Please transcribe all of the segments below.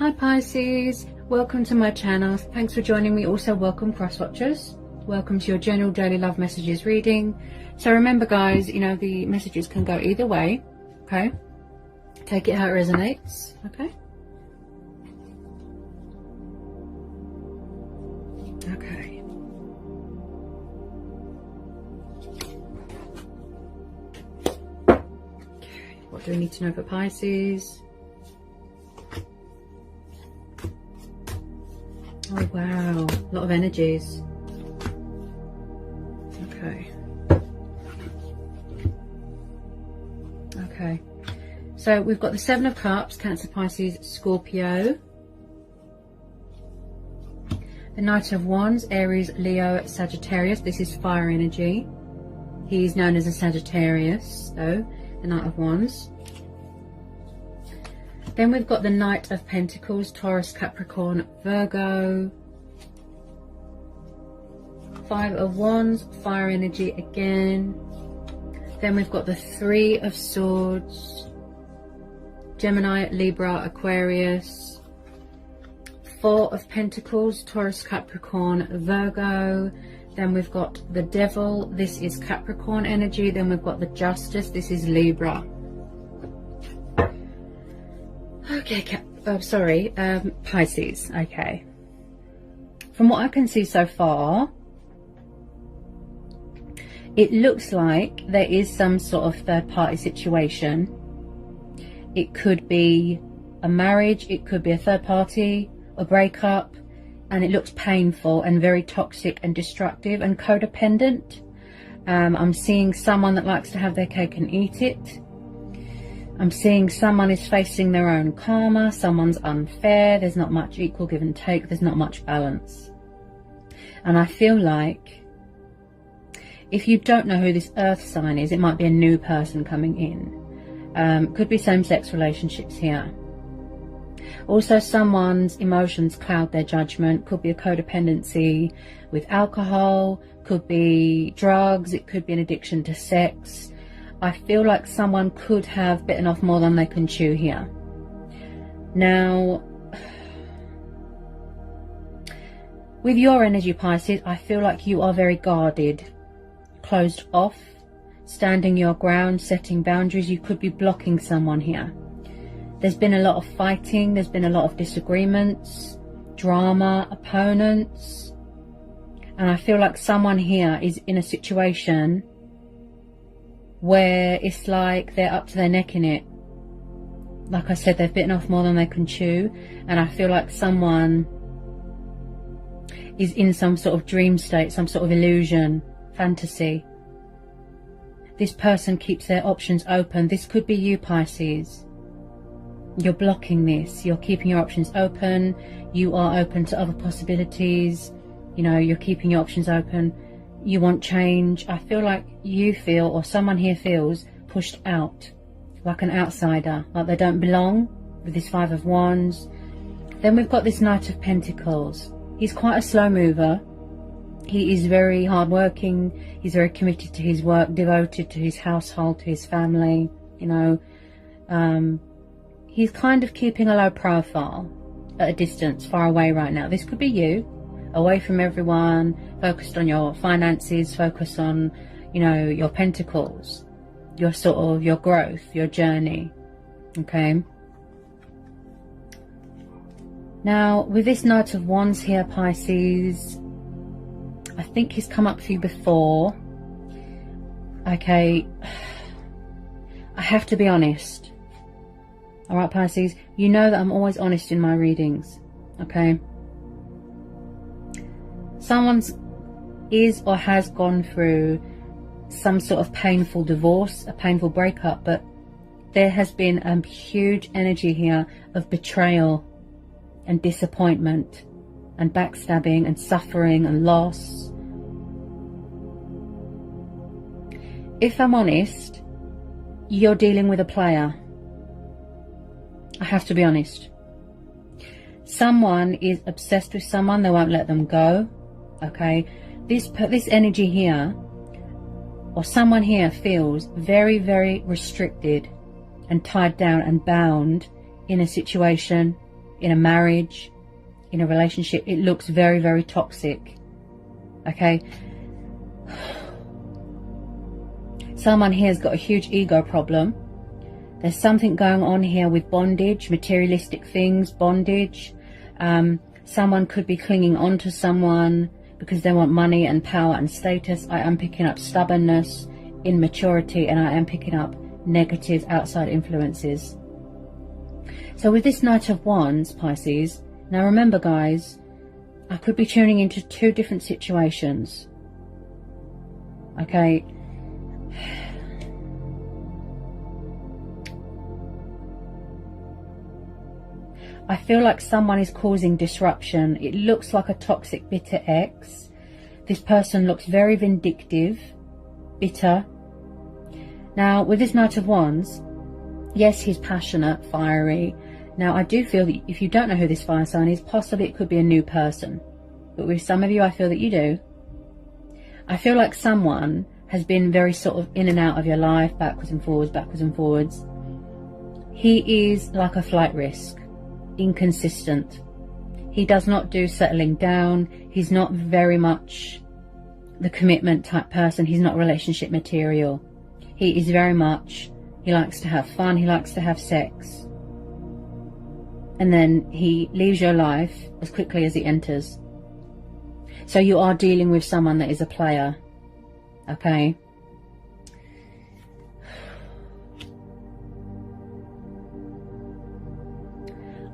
Hi Pisces, welcome to my channel. Thanks for joining me. Also welcome cross watchers. Welcome to your general daily love messages reading. So remember guys, you know, the messages can go either way, okay? Take it how it resonates, okay? Okay. Okay, what do we need to know for Pisces? Oh wow, a lot of energies. Okay. Okay. So we've got the Seven of Cups, Cancer, Pisces, Scorpio. The Knight of Wands, Aries, Leo, Sagittarius. This is fire energy. He's known as a Sagittarius, though, the Knight of Wands. Then we've got the Knight of Pentacles, Taurus, Capricorn, Virgo. Five of Wands, fire energy again. Then we've got the Three of Swords, Gemini, Libra, Aquarius. Four of Pentacles, Taurus, Capricorn, Virgo. Then we've got the Devil, this is Capricorn energy. Then we've got the Justice, this is Libra. Okay, Pisces. Okay. From what I can see so far, it looks like there is some sort of third-party situation. It could be a marriage, it could be a third party, a breakup, and it looks painful and very toxic and destructive and codependent. I'm seeing someone that likes to have their cake and eat it. I'm seeing someone is facing their own karma, someone's unfair, there's not much equal give and take, there's not much balance. And I feel like if you don't know who this earth sign is, it might be a new person coming in. Could be same-sex relationships here. Also, someone's emotions cloud their judgment. Could be a codependency with alcohol, could be drugs, it could be an addiction to sex. I feel like someone could have bitten off more than they can chew here. Now, with your energy, Pisces, I feel like you are very guarded, closed off, standing your ground, setting boundaries. You could be blocking someone here. There's been a lot of fighting, there's been a lot of disagreements, drama, opponents. And I feel like someone here is in a situation where it's like they're up to their neck in it. Like I said, they've bitten off more than they can chew. And I feel like someone is in some sort of dream state, some sort of illusion, fantasy. This person keeps their options open. This could be you, Pisces. You're blocking this. You're keeping your options open. You are open to other possibilities. You know, you're keeping your options open. You want change. I feel like you feel, or someone here feels, pushed out, like an outsider, like they don't belong, with this Five of Wands. Then we've got this Knight of Pentacles. He's quite a slow mover. He is very hardworking. He's very committed to his work, devoted to his household, to his family. You know, he's kind of keeping a low profile, at a distance, far away right now. This could be you, away from everyone, focused on your finances, focused on, you know, your pentacles, your sort of, your growth, your journey, okay? Now, with this Knight of Wands here, Pisces, I think he's come up for you before, okay? I have to be honest, all right, Pisces? You know that I'm always honest in my readings, okay? Someone is or has gone through some sort of painful divorce, a painful breakup, but there has been a huge energy here of betrayal and disappointment and backstabbing and suffering and loss. If I'm honest, you're dealing with a player. I have to be honest. Someone is obsessed with someone, they won't let them go. Okay, this energy here, or someone here, feels very, very restricted and tied down and bound in a situation, in a marriage, in a relationship. It looks very, very toxic. Okay. Someone here has got a huge ego problem. There's something going on here with bondage, materialistic things, bondage. Someone could be clinging on to someone because they want money and power and status. I am picking up stubbornness, immaturity, and I am picking up negative outside influences. So with this Knight of Wands, Pisces, now remember guys, I could be tuning into two different situations. Okay. I feel like someone is causing disruption. It looks like a toxic, bitter ex. This person looks very vindictive, bitter. Now, with this Knight of Wands, yes, he's passionate, fiery. Now, I do feel that if you don't know who this fire sign is, possibly it could be a new person. But with some of you, I feel that you do. I feel like someone has been very sort of in and out of your life, backwards and forwards, backwards and forwards. He is like a flight risk. Inconsistent. He does not do settling down. He's not very much the commitment type person. He's not relationship material. He is very much, he likes to have fun, he likes to have sex, and then he leaves your life as quickly as he enters. So you are dealing with someone that is a player. Okay.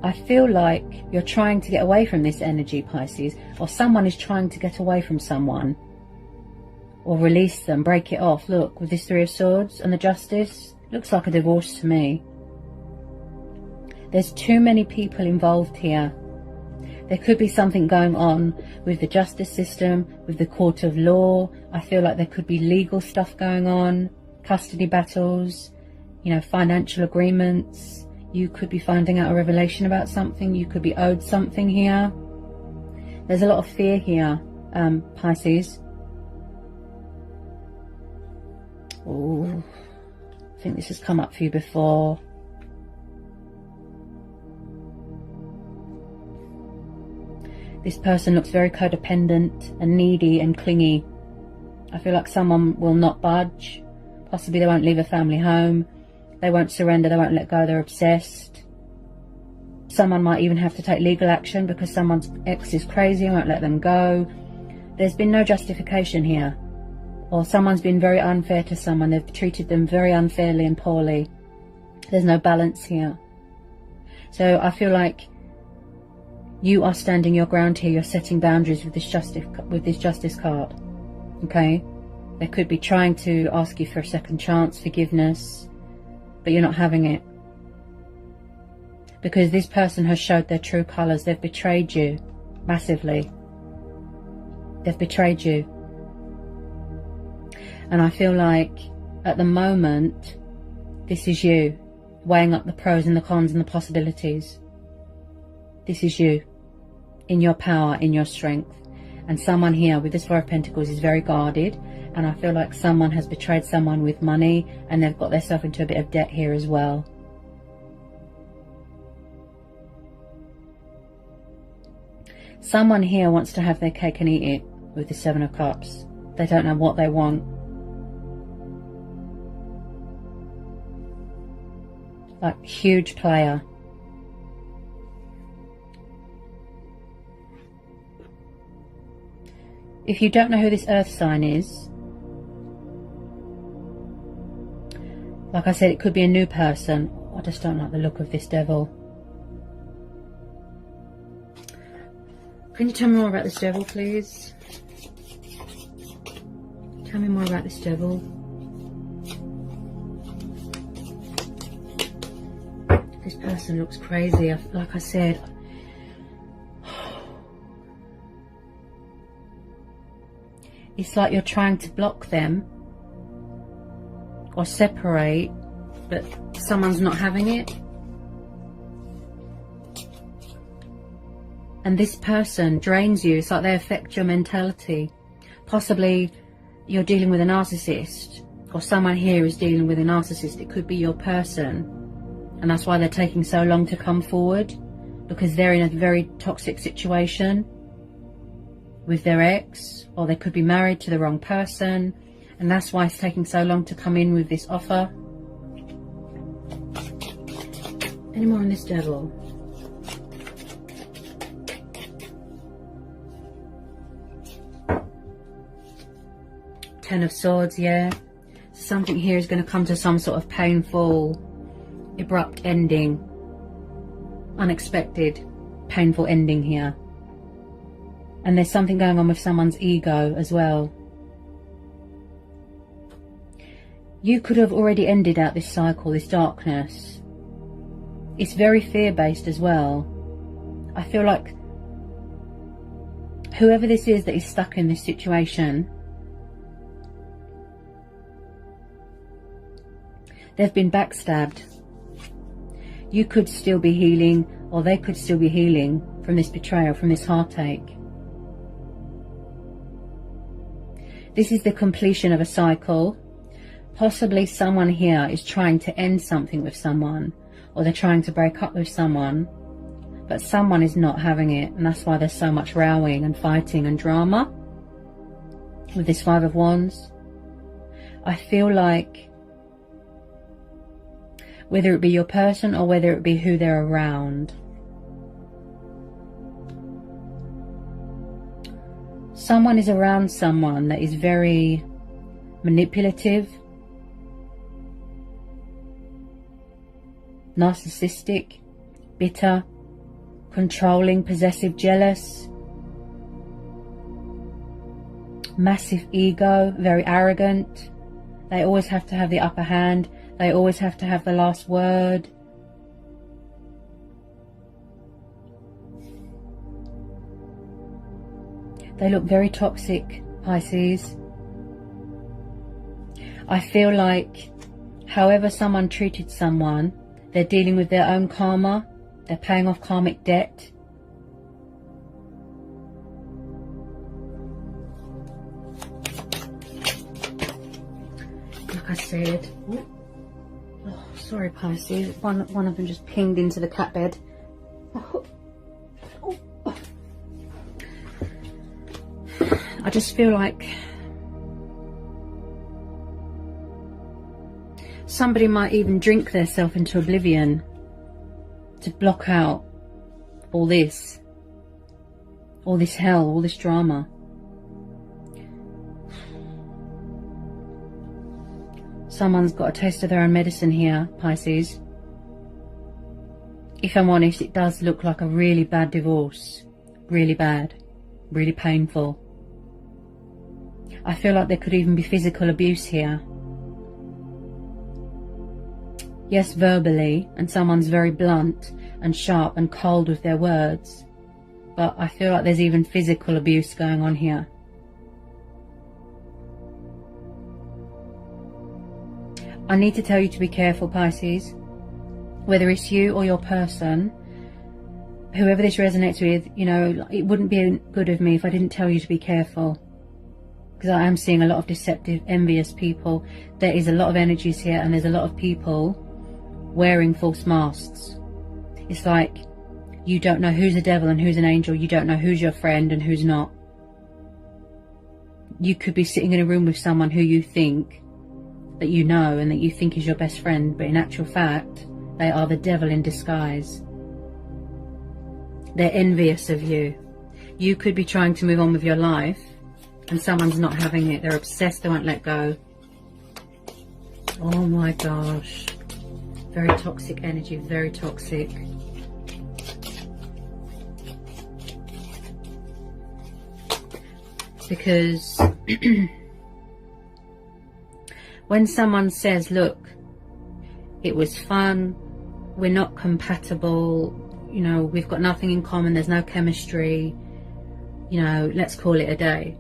I feel like you're trying to get away from this energy, Pisces, or someone is trying to get away from someone or release them, break it off. Look, with this Three of Swords and the Justice, looks like a divorce to me. There's too many people involved here. There could be something going on with the justice system, with the court of law. I feel like there could be legal stuff going on, custody battles, you know, financial agreements. You could be finding out a revelation about something. You could be owed something here. There's a lot of fear here, Pisces. Oh, I think this has come up for you before. This person looks very codependent and needy and clingy. I feel like someone will not budge. Possibly they won't leave a family home. They won't surrender, they won't let go, they're obsessed. Someone might even have to take legal action because someone's ex is crazy and won't let them go. There's been no justification here. Or someone's been very unfair to someone, they've treated them very unfairly and poorly. There's no balance here. So I feel like you are standing your ground here, you're setting boundaries with this justice card. Okay? They could be trying to ask you for a second chance, forgiveness, but you're not having it. Because this person has showed their true colours. They've betrayed you massively. They've betrayed you. And I feel like at the moment, this is you weighing up the pros and the cons and the possibilities. This is you in your power, in your strength. And someone here with this Four of Pentacles is very guarded. And I feel like someone has betrayed someone with money and they've got themselves into a bit of debt here as well. Someone here wants to have their cake and eat it with the Seven of Cups. They don't know what they want. Like, huge player. If you don't know who this earth sign is, like I said, it could be a new person. I just don't like the look of this devil. Can you tell me more about this devil, please? Tell me more about this devil. This person looks crazy. Like I said, it's like you're trying to block them or separate, but someone's not having it. And this person drains you. It's like they affect your mentality. Possibly you're dealing with a narcissist, or someone here is dealing with a narcissist. It could be your person, and that's why they're taking so long to come forward, because they're in a very toxic situation with their ex, or they could be married to the wrong person, and that's why it's taking so long to come in with this offer. Any more on this devil? Ten of Swords, yeah. Something here is going to come to some sort of painful, abrupt ending. Unexpected, painful ending here. And there's something going on with someone's ego as well. You could have already ended out this cycle, this darkness. It's very fear-based as well. I feel like whoever this is that is stuck in this situation, they've been backstabbed. You could still be healing, or they could still be healing from this betrayal, from this heartache. This is the completion of a cycle. Possibly someone here is trying to end something with someone, or they're trying to break up with someone, but someone is not having it, and that's why there's so much rowing and fighting and drama with this Five of Wands. I feel like whether it be your person or whether it be who they're around, someone is around someone that is very manipulative, narcissistic, bitter, controlling, possessive, jealous, massive ego, very arrogant. They always have to have the upper hand. They always have to have the last word. They look very toxic, Pisces. I feel like however someone treated someone, they're dealing with their own karma. They're paying off karmic debt. Like I said, oh, sorry Pisces, one of them just pinged into the cat bed. I just feel like somebody might even drink themselves into oblivion to block out all this hell, all this drama. Someone's got a taste of their own medicine here, Pisces. If I'm honest, it does look like a really bad divorce. Really bad. Really painful. I feel like there could even be physical abuse here. Yes, verbally, and someone's very blunt and sharp and cold with their words. But I feel like there's even physical abuse going on here. I need to tell you to be careful, Pisces. Whether it's you or your person, whoever this resonates with, you know, it wouldn't be good of me if I didn't tell you to be careful. Because I am seeing a lot of deceptive, envious people. There is a lot of energies here, and there's a lot of people wearing false masks. It's like you don't know who's a devil and who's an angel. You don't know who's your friend and who's not. You could be sitting in a room with someone who you think that you know and that you think is your best friend, but in actual fact, they are the devil in disguise. They're envious of you. You could be trying to move on with your life, and someone's not having it. They're obsessed, they won't let go. Oh my gosh. Very toxic energy, very toxic. Because when someone says, look, it was fun, we're not compatible, you know, we've got nothing in common, there's no chemistry, you know, let's call it a day.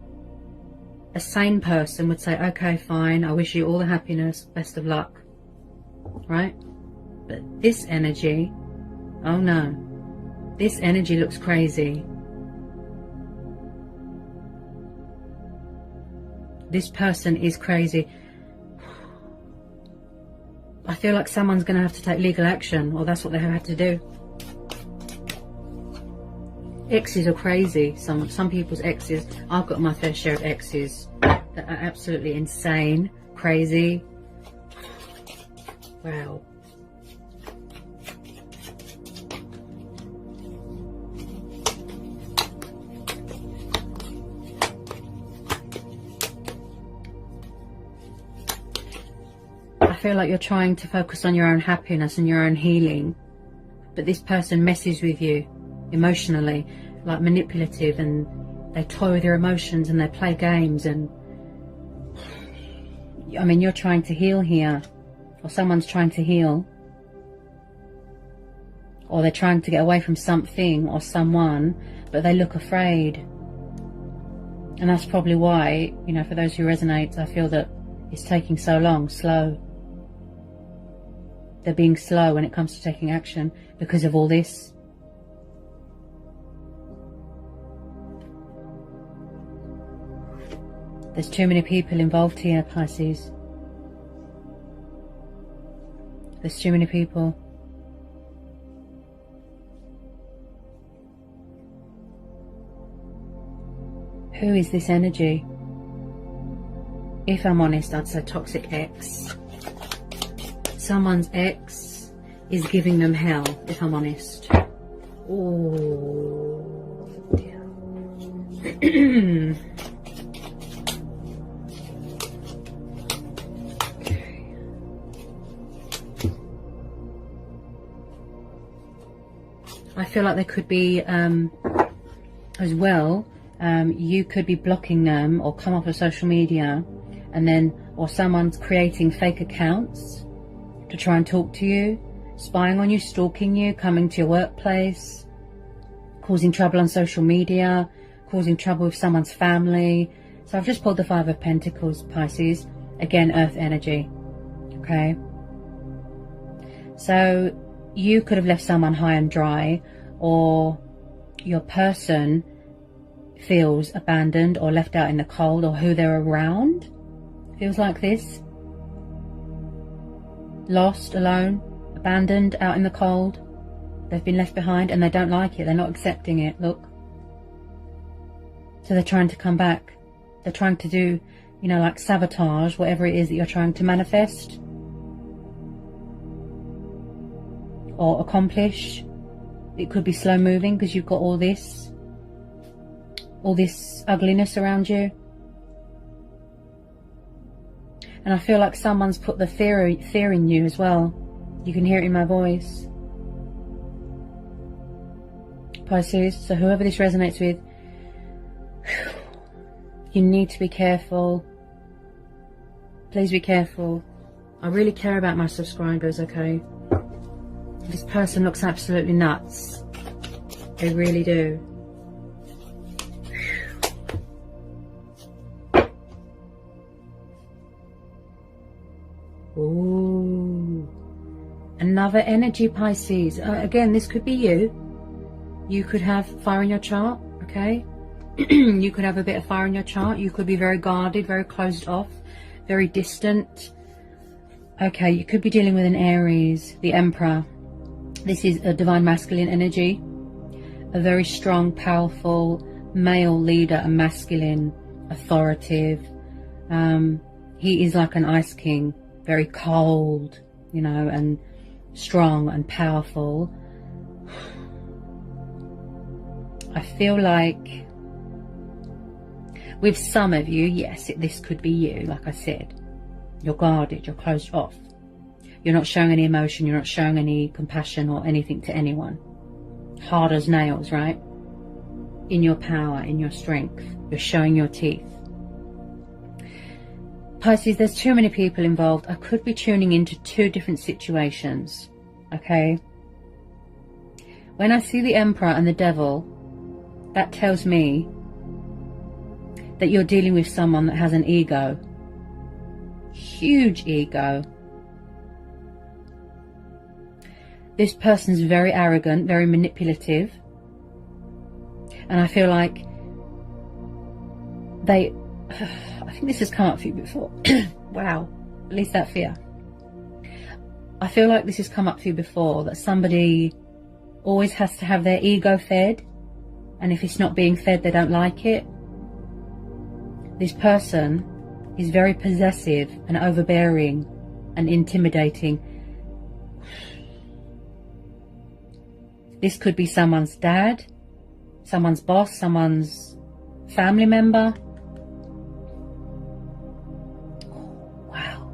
A sane person would say, okay, fine, I wish you all the happiness, best of luck, right? But this energy, oh no, this energy looks crazy. This person is crazy. I feel like someone's going to have to take legal action, or that's what they have had to do. Exes are crazy. Some people's exes. I've got my fair share of exes that are absolutely insane, crazy. Wow. I feel like you're trying to focus on your own happiness and your own healing, but this person messes with you emotionally, like manipulative, and they toy with your emotions and they play games. And I mean, you're trying to heal here, or someone's trying to heal, or they're trying to get away from something or someone, but they look afraid. And that's probably why, you know, for those who resonate, I feel that it's taking so long. Slow. They're being slow when it comes to taking action because of all this. There's too many people involved here, Pisces. There's too many people. Who is this energy? If I'm honest, I'd say toxic ex. Someone's ex is giving them hell, if I'm honest. Oh, dear. I feel like there could be, as well, you could be blocking them or come off of social media, and then, or someone's creating fake accounts to try and talk to you, spying on you, stalking you, coming to your workplace, causing trouble on social media, causing trouble with someone's family. So I've just pulled the Five of Pentacles, Pisces. Again, earth energy. Okay. So you could have left someone high and dry, or your person feels abandoned or left out in the cold, or who they're around feels like this. Lost, alone, abandoned, out in the cold. They've been left behind and they don't like it. They're not accepting it. Look. So they're trying to come back. They're trying to do, you know, like sabotage whatever it is that you're trying to manifest or accomplish. It could be slow moving because you've got all this ugliness around you. And I feel like someone's put the fear in you as well. You can hear it in my voice, Pisces. So whoever this resonates with, you need to be careful. Please be careful. I really care about my subscribers, okay? This person looks absolutely nuts. They really do. Ooh. Another energy, Pisces. Again, this could be you. You could have fire in your chart, okay? You could have a bit of fire in your chart. You could be very guarded, very closed off, very distant. Okay, you could be dealing with an Aries, the Emperor. This is a divine masculine energy. A very strong, powerful male leader, a masculine, authoritative. He is like an ice king, very cold, you know, and strong and powerful. I feel like with some of you, yes, this could be you, like I said. You're guarded, you're closed off. You're not showing any emotion, you're not showing any compassion or anything to anyone. Hard as nails, right? In your power, in your strength. You're showing your teeth. Pisces, there's too many people involved. I could be tuning into two different situations, okay? When I see the Emperor and the Devil, that tells me that you're dealing with someone that has an ego. Huge ego. This person's very arrogant, very manipulative. And I feel like I think this has come up for you before. Wow, at least that fear. I feel like this has come up for you before, that somebody always has to have their ego fed. And if it's not being fed, they don't like it. This person is very possessive and overbearing and intimidating. This could be someone's dad, someone's boss, someone's family member. Wow.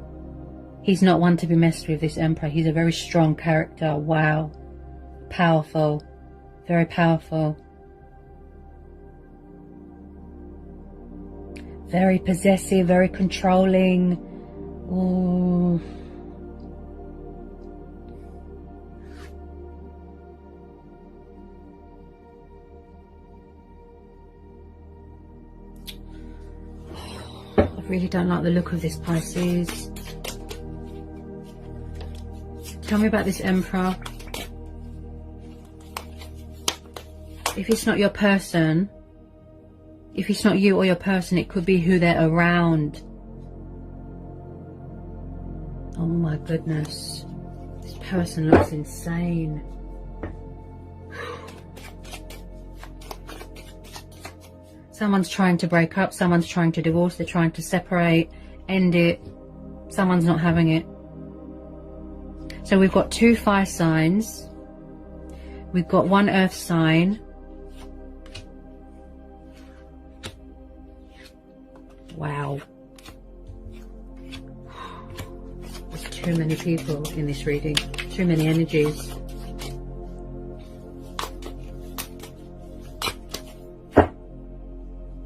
He's not one to be messed with, this Emperor. He's a very strong character. Wow. Powerful. Very powerful. Very possessive, very controlling. Ooh. I really don't like the look of this, Pisces. Tell me about this Emperor. If it's not your person, if it's not you or your person, it could be who they're around. Oh my goodness. This person looks insane. Someone's trying to break up, someone's trying to divorce, they're trying to separate, end it. Someone's not having it. So we've got 2 fire signs. We've got 1 earth sign. Wow. There's too many people in this reading. Too many energies.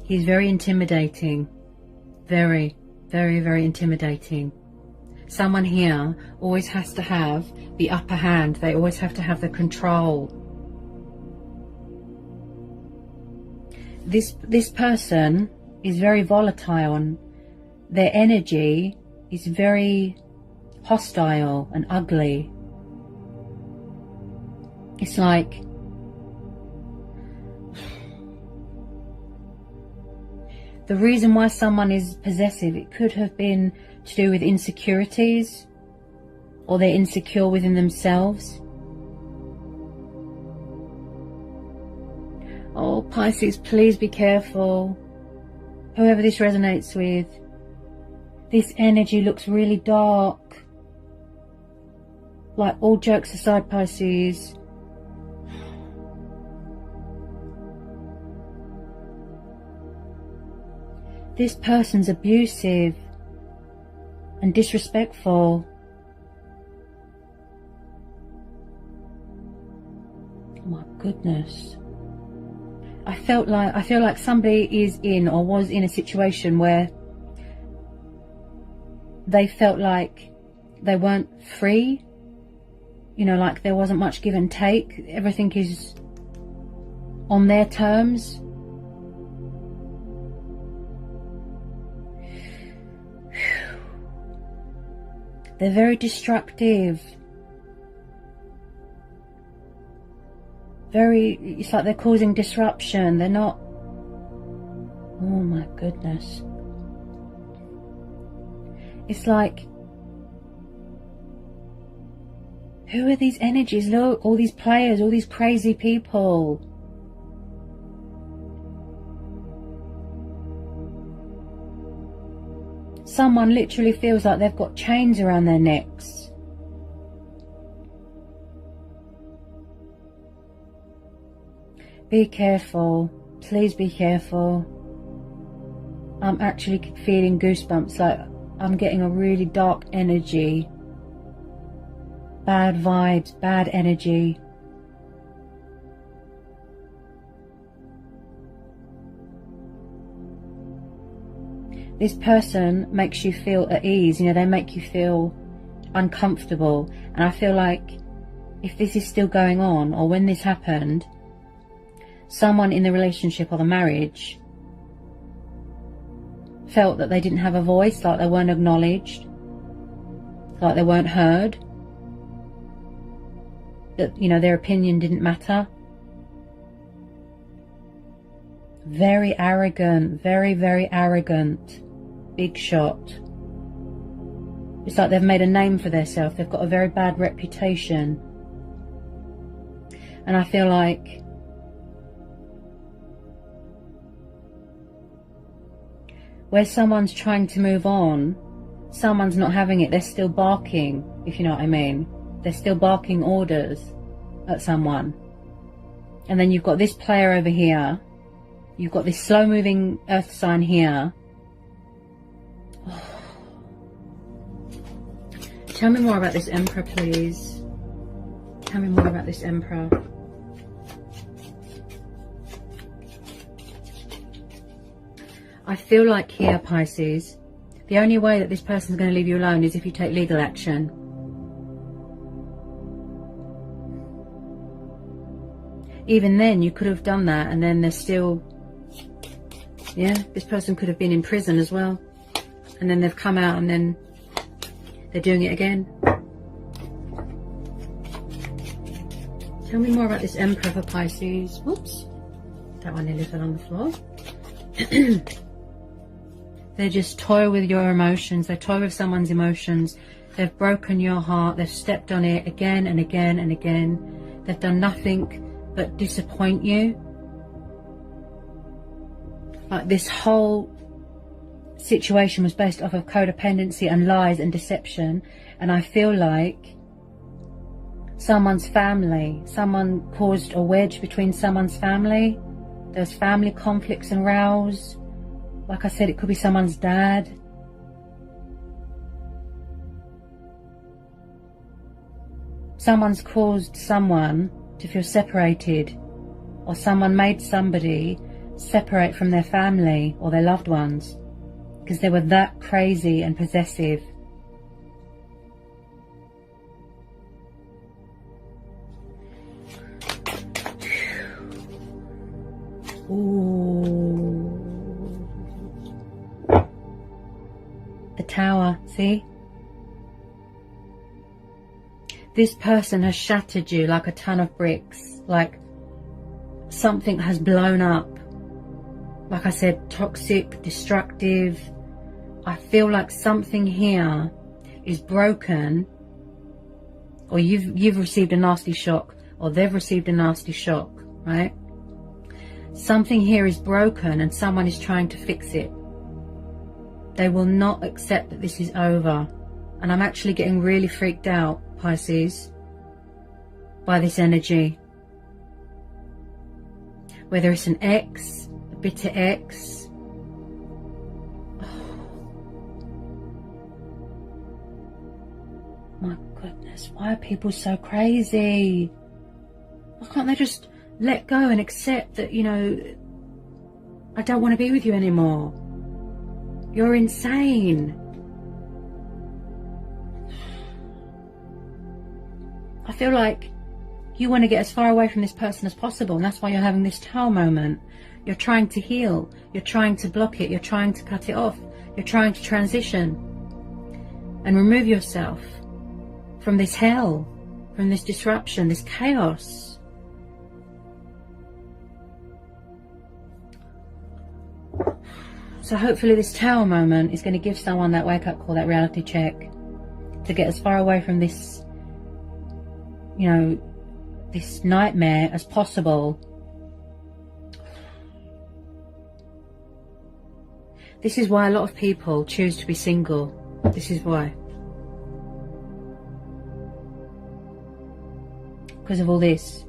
He's very intimidating. Very, very, very intimidating. Someone here always has to have the upper hand. They always have to have the control. This person is very volatile and their energy is very hostile and ugly. It's like the reason why someone is possessive, it could have been to do with insecurities, or they're insecure within themselves. Oh, Pisces, please be careful. Whoever this resonates with, this energy looks really dark. Like, all jokes aside, Pisces, this person's abusive and disrespectful. Oh my goodness. I feel like somebody is in or was in a situation where they felt like they weren't free. You know, like there wasn't much give and take. Everything is on their terms. They're very destructive. It's like they're causing disruption. They're not... Oh my goodness. It's like... Who are these energies? Look, all these players, all these crazy people. Someone literally feels like they've got chains around their necks. Be careful. Please be careful. I'm actually feeling goosebumps. Like I'm getting a really dark energy. Bad vibes, bad energy. This person makes you feel at ease, you know, they make you feel uncomfortable. And I feel like if this is still going on, or when this happened, someone in the relationship or the marriage felt that they didn't have a voice, like they weren't acknowledged, like they weren't heard, that, you know, their opinion didn't matter. Very arrogant, very, very arrogant. Big shot. It's like they've made a name for themselves. They've got a very bad reputation. And I feel like where someone's trying to move on, someone's not having it. They're still barking, if you know what I mean. They're still barking orders at someone. And then you've got this player over here. You've got this slow moving earth sign here. Tell me more about this Emperor, please. Tell me more about this Emperor. I feel like here, Pisces, the only way that this person's going to leave you alone is if you take legal action. Even then, you could have done that, and then there's still, yeah, this person could have been in prison as well. And then they've come out and then they're doing it again. Tell me more about this Emperor for Pisces. Whoops. That one nearly fell on the floor. They just toy with your emotions. They toy with someone's emotions. They've broken your heart. They've stepped on it again and again and again. They've done nothing but disappoint you. Like, this whole situation was based off of codependency and lies and deception. And I feel like someone's family, someone caused a wedge between someone's family. There's family conflicts and rows. Like I said, it could be someone's dad. Someone's caused someone to feel separated, or someone made somebody separate from their family or their loved ones because they were that crazy and possessive. Ooh. The Tower, see? This person has shattered you like a ton of bricks. Like something has blown up. Like I said, toxic, destructive. I feel like something here is broken, or you've received a nasty shock, or they've received a nasty shock, right? Something here is broken and someone is trying to fix it. They will not accept that this is over. And I'm actually getting really freaked out, Pisces, by this energy. Whether it's an ex, a bitter ex. Oh. My goodness, why are people so crazy? Why can't they just let go and accept that, you know, I don't want to be with you anymore? You're insane. I feel like you want to get as far away from this person as possible, and that's why you're having this Tower moment. You're trying to heal. You're trying to block it. You're trying to cut it off. You're trying to transition and remove yourself from this hell, from this disruption, this chaos. So hopefully this Tower moment is going to give someone that wake-up call, that reality check, to get as far away from this, you know, this nightmare as possible. This is why a lot of people choose to be single. This is why. Because of all this.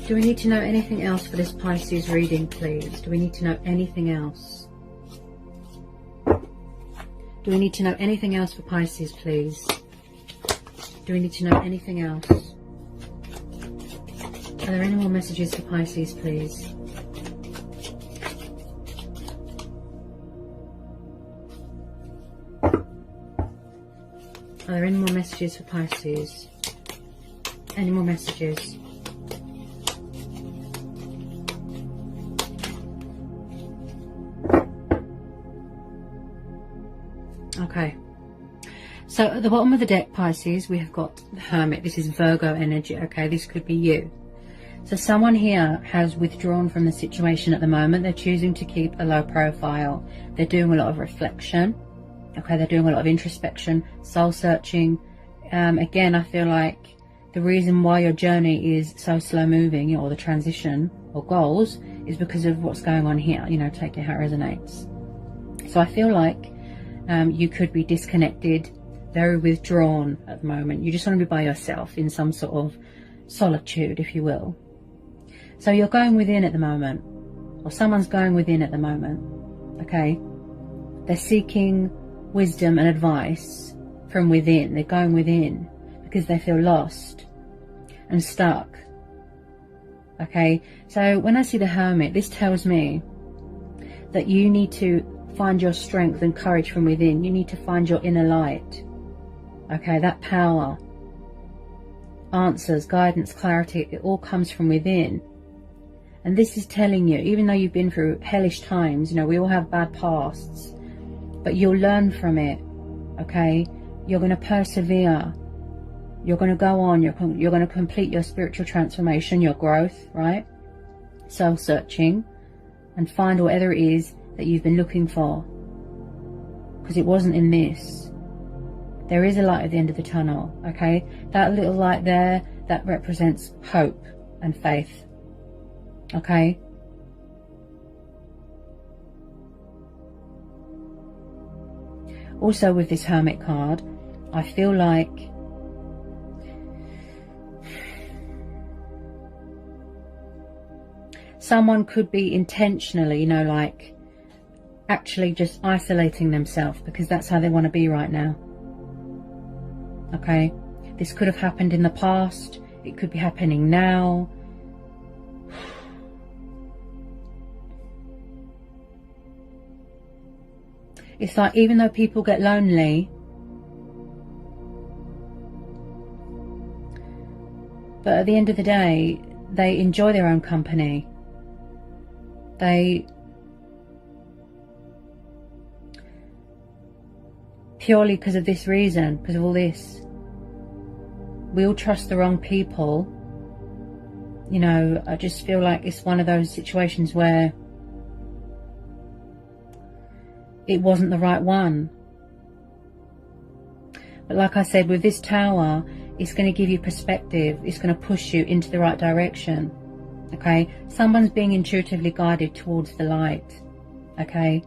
Do we need to know anything else for this Pisces reading, please? Do we need to know anything else? Do we need to know anything else for Pisces, please? Do we need to know anything else? Are there any more messages for Pisces, please? Are there any more messages for Pisces? Any more messages? Okay, so at the bottom of the deck, Pisces, we have got the Hermit. This is Virgo energy, okay? This could be you. So someone here has withdrawn from the situation at the moment. They're choosing to keep a low profile. They're doing a lot of reflection, okay? They're doing a lot of introspection, soul searching, again, I feel like the reason why your journey is so slow moving, or the transition or goals, is because of what's going on here. You know, take it how it resonates. So I feel like you could be disconnected, very withdrawn at the moment. You just want to be by yourself in some sort of solitude, if you will. So you're going within at the moment, or someone's going within at the moment, okay? They're seeking wisdom and advice from within. They're going within because they feel lost and stuck, okay? So when I see the Hermit, this tells me that you need to find your strength and courage from within. You need to find your inner light, okay? That power, answers, guidance, clarity, it all comes from within. And this is telling you, even though you've been through hellish times, you know, we all have bad pasts, but you'll learn from it, okay? You're going to persevere. You're going to go on. You're going to complete your spiritual transformation, your growth, right? Soul-searching, and find whatever it is that you've been looking for. Because it wasn't in this. There is a light at the end of the tunnel, okay? That little light there, that represents hope and faith, okay? Also with this Hermit card, I feel like someone could be intentionally, you know, like actually just isolating themselves because that's how they want to be right now. Okay, this could have happened in the past, it could be happening now. It's like, even though people get lonely, but at the end of the day, they enjoy their own company. They purely because of this reason, because of all this, we all trust the wrong people. You know, I just feel like it's one of those situations where it wasn't the right one. But like I said, with this Tower, it's going to give you perspective. It's going to push you into the right direction. Okay? Someone's being intuitively guided towards the light. Okay?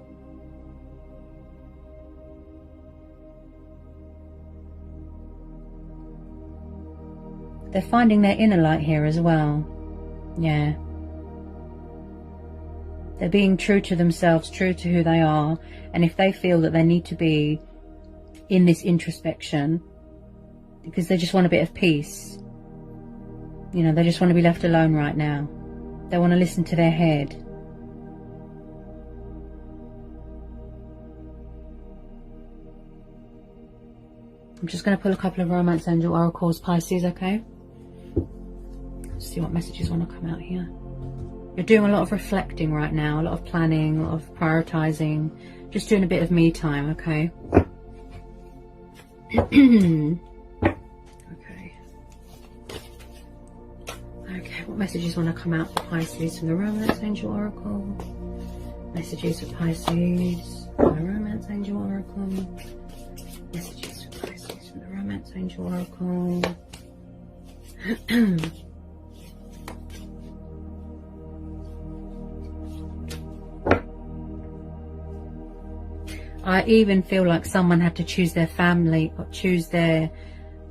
They're finding their inner light here as well. Yeah. They're being true to themselves, true to who they are. And if they feel that they need to be in this introspection because they just want a bit of peace, you know, they just want to be left alone right now. They want to listen to their head. I'm just going to pull a couple of Romance Angel Oracles, Pisces, okay? Let's see what messages want to come out here. You're doing a lot of reflecting right now, a lot of planning, a lot of prioritizing, just doing a bit of me time, okay? Okay. Okay, what messages want to come out for Pisces from the Romance Angel Oracle? Messages for Pisces from the Romance Angel Oracle. Messages for Pisces from the Romance Angel Oracle. I even feel like someone had to choose their family or choose their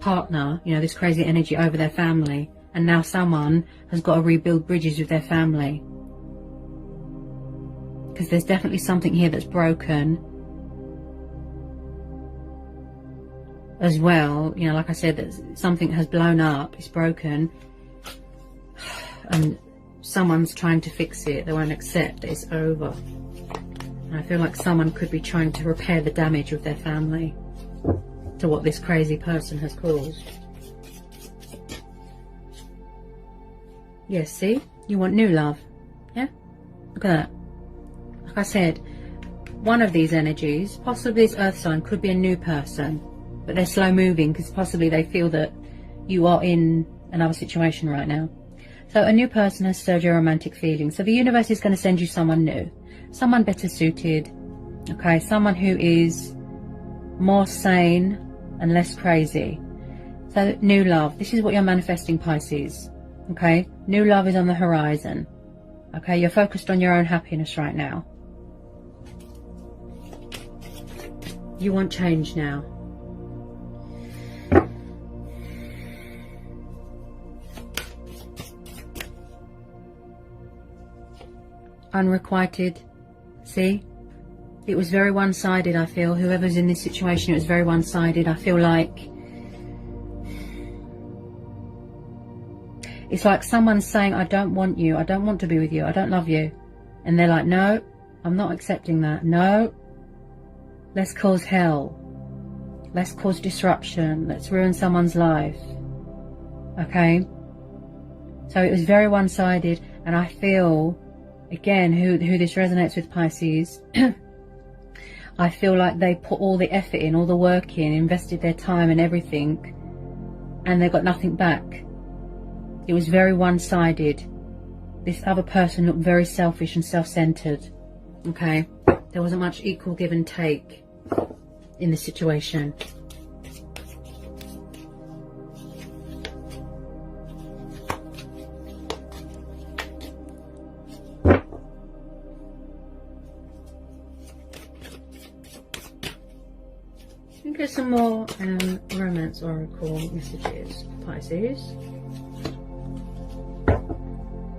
partner, you know, this crazy energy over their family. And now someone has got to rebuild bridges with their family. Because there's definitely something here that's broken as well. You know, like I said, that something has blown up, it's broken. And someone's trying to fix it. They won't accept that it's over. And I feel like someone could be trying to repair the damage of their family to what this crazy person has caused. Yes, see? You want new love. Yeah? Look at that. Like I said, one of these energies, possibly this earth sign, could be a new person. But they're slow moving because possibly they feel that you are in another situation right now. So a new person has stirred your romantic feelings. So the universe is going to send you someone new. Someone better suited, okay, someone who is more sane and less crazy. So new love, this is what you're manifesting, Pisces. Okay, new love is on the horizon. Okay, you're focused on your own happiness right now. You want change now. Unrequited. See? It was very one-sided, I feel. Whoever's in this situation, it was very one-sided. I feel like it's like someone's saying, I don't want you. I don't want to be with you. I don't love you. And they're like, no, I'm not accepting that. No. Let's cause hell. Let's cause disruption. Let's ruin someone's life. Okay? So it was very one-sided. And I feel, again, who this resonates with, Pisces, I feel like they put all the effort in, all the work in, invested their time and everything, and they got nothing back. It was very one-sided. This other person looked very selfish and self-centered. Okay? There wasn't much equal give and take in the situation. Get some more romance oracle messages, Pisces.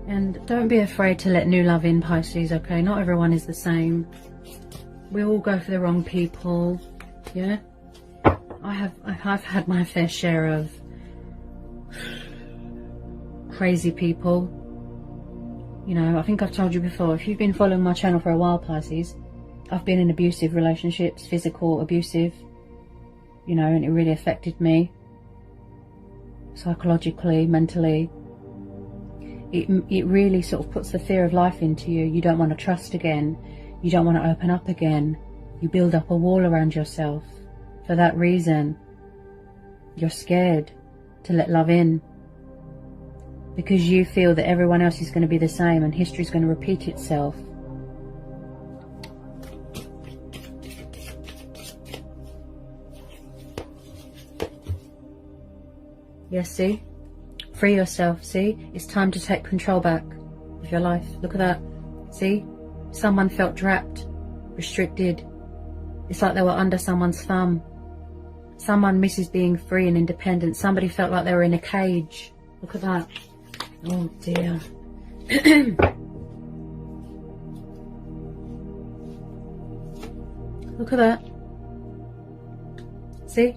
And don't be afraid to let new love in, Pisces, okay? Not everyone is the same. We all go for the wrong people, yeah? I've had my fair share of crazy people. You know, I think I've told you before, if you've been following my channel for a while, Pisces, I've been in abusive relationships, physical, abusive. You know, and it really affected me psychologically, mentally. It really sort of puts the fear of life into you. You don't want to trust again. You don't want to open up again. You build up a wall around yourself. For that reason, you're scared to let love in. Because you feel that everyone else is going to be the same and history is going to repeat itself. Yes, see? Free yourself, see? It's time to take control back of your life. Look at that. See? Someone felt trapped, restricted. It's like they were under someone's thumb. Someone misses being free and independent. Somebody felt like they were in a cage. Look at that. Oh dear. Look at that. See?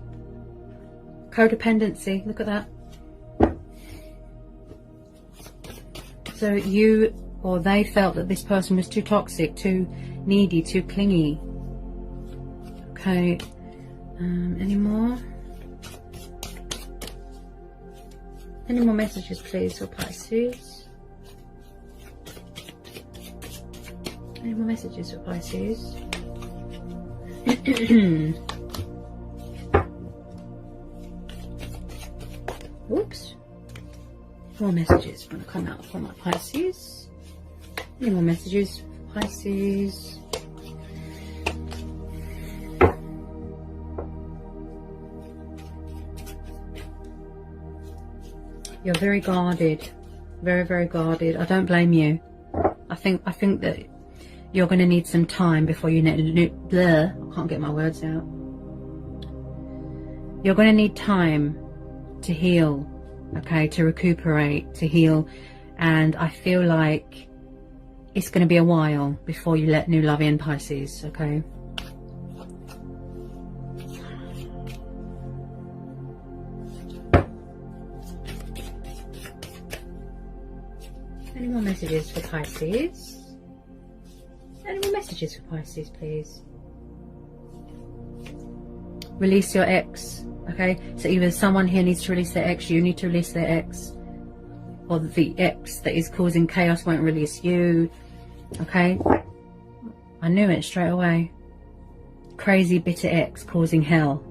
Codependency, look at that. So you or they felt that this person was too toxic, too needy, too clingy. Okay, any more? Any more messages, please, for Pisces? Any more messages for Pisces? Oops. More messages want to come out from my Pisces. Any more messages for Pisces? You're very guarded. Very, very guarded. I don't blame you. I think that you're going to need some time before you I can't get my words out. You're going to need time to heal, okay, to recuperate, to heal, and I feel like it's going to be a while before you let new love in, Pisces, okay? Any more messages for Pisces? Any more messages for Pisces, please? Release your ex. Okay, so either someone here needs to release their ex, you need to release their ex, or the ex that is causing chaos won't release you. Okay, I knew it straight away. Crazy, bitter ex causing hell.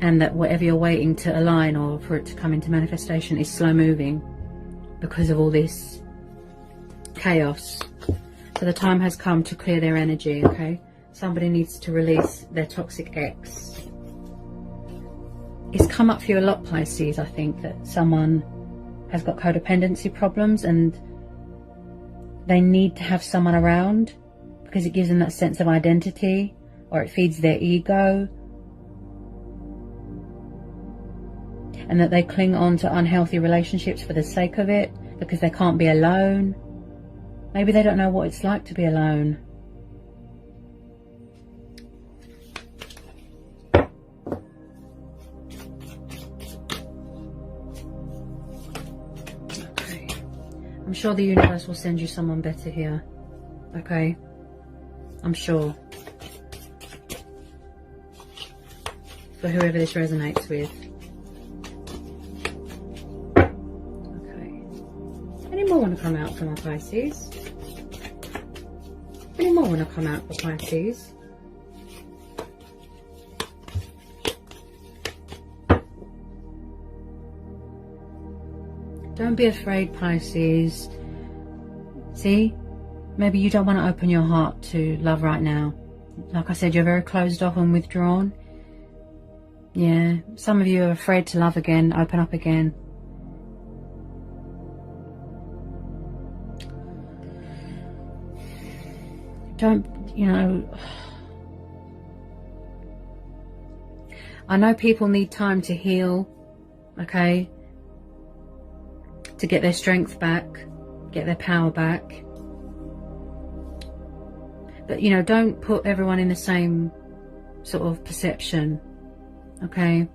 And that whatever you're waiting to align or for it to come into manifestation is slow moving because of all this chaos. So the time has come to clear their energy, okay? Somebody needs to release their toxic ex. it's come up for you a lot, Pisces. I think that someone has got codependency problems and they need to have someone around because it gives them that sense of identity, or it feeds their ego, and that they cling on to unhealthy relationships for the sake of it because they can't be alone. Maybe they don't know what it's like to be alone. Okay. I'm sure the universe will send you someone better here. Okay? I'm sure. For whoever this resonates with. Any more want to come out for my Pisces? Any more want to come out for Pisces? Don't be afraid, Pisces. See? Maybe you don't want to open your heart to love right now. Like I said, you're very closed off and withdrawn. Yeah, some of you are afraid to love again, open up again. Don't, you know, I know people need time to heal, okay, to get their strength back, get their power back. But, you know, don't put everyone in the same sort of perception, okay?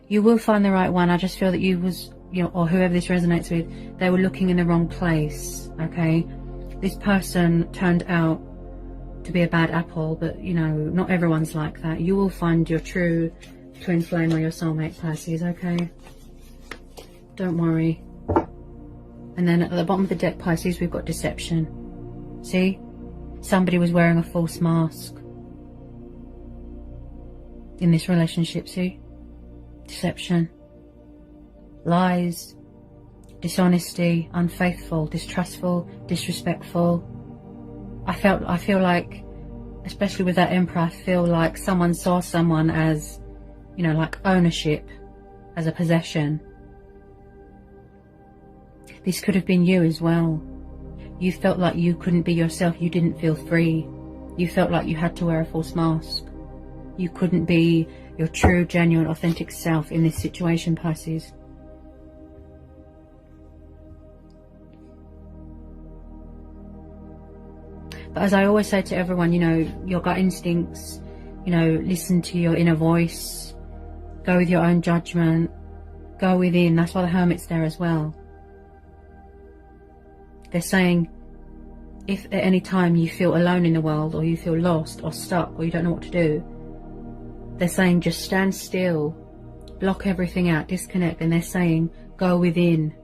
You will find the right one. I just feel that you was, you know, or whoever this resonates with, they were looking in the wrong place, okay? This person turned out to be a bad apple, but, you know, not everyone's like that. You will find your true twin flame or your soulmate, Pisces, okay? Don't worry. And then at the bottom of the deck, Pisces, we've got deception. See? Somebody was wearing a false mask in this relationship, see? Deception. Lies. Dishonesty, unfaithful, distrustful, disrespectful. I feel like, especially with that Emperor, I feel like someone saw someone as, you know, like ownership, as a possession. This could have been you as well. You felt like you couldn't be yourself. You didn't feel free. You felt like you had to wear a false mask. You couldn't be your true, genuine, authentic self in this situation, Pisces. But as I always say to everyone, you know, your gut instincts, you know, listen to your inner voice, go with your own judgment, go within. That's why the Hermit's there as well. They're saying, if at any time you feel alone in the world, or you feel lost or stuck, or you don't know what to do, they're saying just stand still, block everything out, disconnect, and they're saying go within.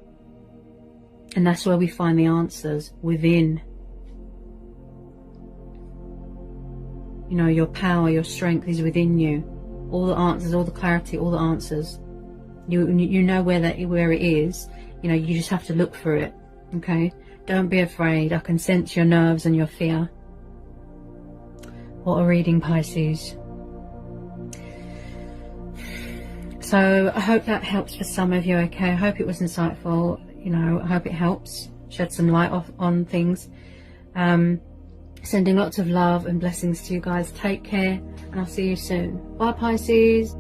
And that's where we find the answers, within. You know, your power, your strength is within you. All the answers, all the clarity, all the answers. You know where it is. You know, you just have to look for it. Okay? Don't be afraid. I can sense your nerves and your fear. What a reading, Pisces. So I hope that helps for some of you, okay? I hope it was insightful. You know, I hope it helps. Shed some light on things. Sending lots of love and blessings to you guys. Take care, and I'll see you soon. Bye, Pisces.